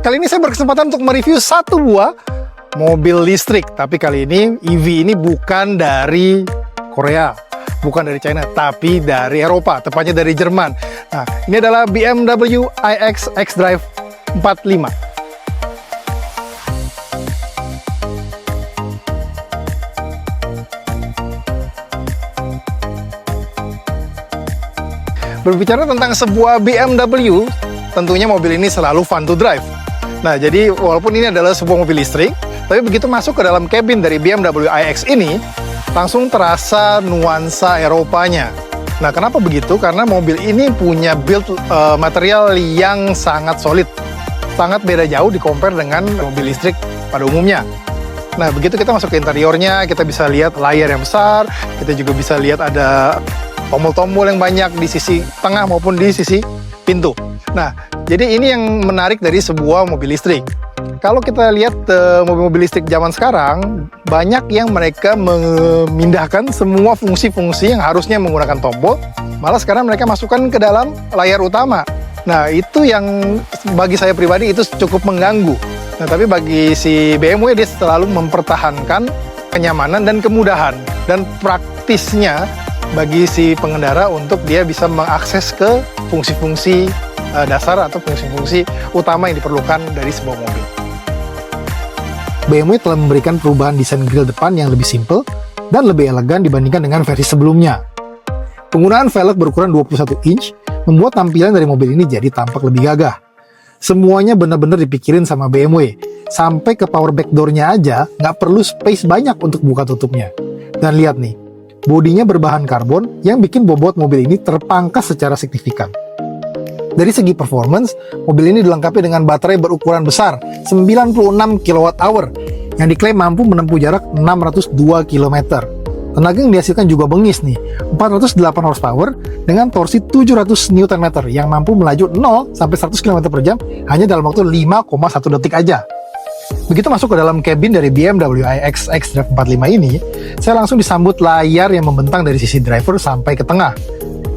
Kali ini saya berkesempatan untuk mereview satu buah mobil listrik. Tapi kali ini EV ini bukan dari Korea, bukan dari China, tapi dari Eropa, tepatnya dari Jerman. Nah, ini adalah BMW iX xDrive 45. Berbicara tentang sebuah BMW, tentunya mobil ini selalu fun to drive. Nah, jadi walaupun ini adalah sebuah mobil listrik, tapi begitu masuk ke dalam kabin dari BMW iX ini, langsung terasa nuansa Eropanya. Nah, kenapa begitu? Karena mobil ini punya build material yang sangat solid. Sangat beda jauh di-compare dengan mobil listrik pada umumnya. Nah, begitu kita masuk ke interiornya, kita bisa lihat layar yang besar, kita juga bisa lihat ada tombol-tombol yang banyak di sisi tengah maupun di sisi pintu. Nah, jadi ini yang menarik dari sebuah mobil listrik. Kalau kita lihat mobil-mobil listrik zaman sekarang, banyak yang mereka memindahkan semua fungsi-fungsi yang harusnya menggunakan tombol, malah sekarang mereka masukkan ke dalam layar utama. Nah, itu yang bagi saya pribadi itu cukup mengganggu. Nah, tapi bagi si BMW dia selalu mempertahankan kenyamanan dan kemudahan dan praktisnya bagi si pengendara untuk dia bisa mengakses ke fungsi-fungsi dasar atau fungsi-fungsi utama yang diperlukan dari sebuah mobil. BMW telah memberikan perubahan desain grill depan yang lebih simple dan lebih elegan dibandingkan dengan versi sebelumnya. Penggunaan velg berukuran 21 inch membuat tampilan dari mobil ini jadi tampak lebih gagah. Semuanya benar-benar dipikirin sama BMW. Sampai ke power back door-nya aja nggak perlu space banyak untuk buka tutupnya. Dan lihat nih, bodinya berbahan karbon yang bikin bobot mobil ini terpangkas secara signifikan. Dari segi performance, mobil ini dilengkapi dengan baterai berukuran besar 96 kWh yang diklaim mampu menempuh jarak 602 km. Tenaga yang dihasilkan juga bengis nih, 408 horsepower dengan torsi 700 Nm yang mampu melaju 0 sampai 100 km per jam hanya dalam waktu 5,1 detik aja. Begitu masuk ke dalam kabin dari BMW iX xDrive 45 ini, saya langsung disambut layar yang membentang dari sisi driver sampai ke tengah.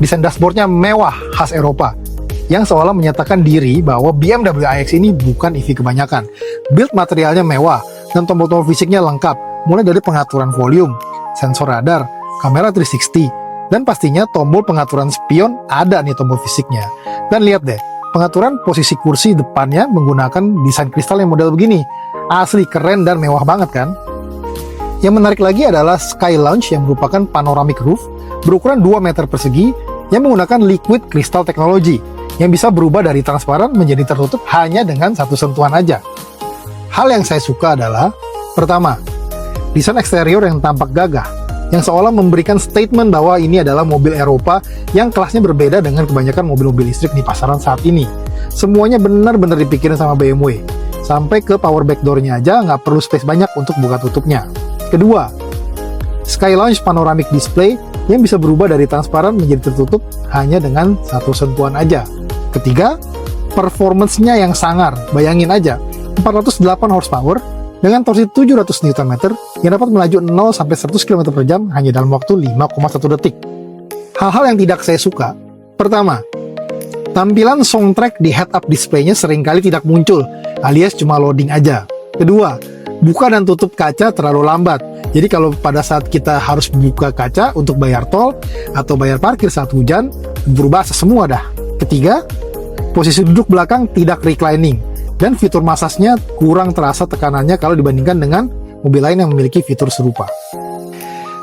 Desain dashboardnya mewah khas Eropa, yang seolah menyatakan diri bahwa BMW iX ini bukan EV kebanyakan. Build materialnya mewah, dan tombol-tombol fisiknya lengkap, mulai dari pengaturan volume, sensor radar, kamera 360, dan pastinya tombol pengaturan spion ada nih tombol fisiknya. Dan lihat deh, pengaturan posisi kursi depannya menggunakan desain kristal yang model begini. Asli keren dan mewah banget kan? Yang menarik lagi adalah Sky Lounge yang merupakan panoramic roof berukuran 2 meter persegi yang menggunakan liquid crystal technology yang bisa berubah dari transparan menjadi tertutup hanya dengan satu sentuhan aja. Hal yang saya suka adalah, pertama, desain eksterior yang tampak gagah, yang seolah memberikan statement bahwa ini adalah mobil Eropa yang kelasnya berbeda dengan kebanyakan mobil-mobil listrik di pasaran saat ini. Semuanya benar-benar dipikirin sama BMW. Sampai ke power back door-nya aja nggak perlu space banyak untuk buka tutupnya. Kedua, Sky Lounge panoramic display yang bisa berubah dari transparan menjadi tertutup hanya dengan satu sentuhan aja. Ketiga, performance-nya yang sangar. Bayangin aja, 408 horsepower dengan torsi 700 Nm yang dapat melaju 0 sampai 100 km per jam hanya dalam waktu 5,1 detik. Hal-hal yang tidak saya suka, pertama, tampilan soundtrack di head-up display-nya seringkali tidak muncul, alias cuma loading aja. Kedua, buka dan tutup kaca terlalu lambat. Jadi kalau pada saat kita harus buka kaca untuk bayar tol atau bayar parkir saat hujan, berubah semua dah. Ketiga, posisi duduk belakang tidak reclining, dan fitur masasnya kurang terasa tekanannya kalau dibandingkan dengan mobil lain yang memiliki fitur serupa.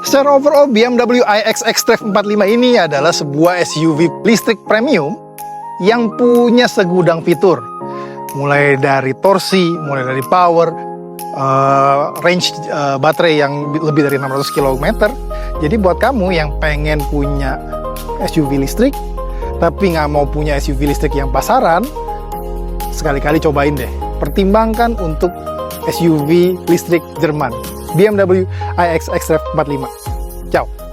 Secara overall, BMW iX xDrive 45 ini adalah sebuah SUV listrik premium yang punya segudang fitur. Mulai dari torsi, mulai dari power, range baterai yang lebih dari 600 km. Jadi buat kamu yang pengen punya SUV listrik, tapi nggak mau punya SUV listrik yang pasaran, sekali-kali cobain deh. Pertimbangkan untuk SUV listrik Jerman, BMW iX xDrive 45. Ciao!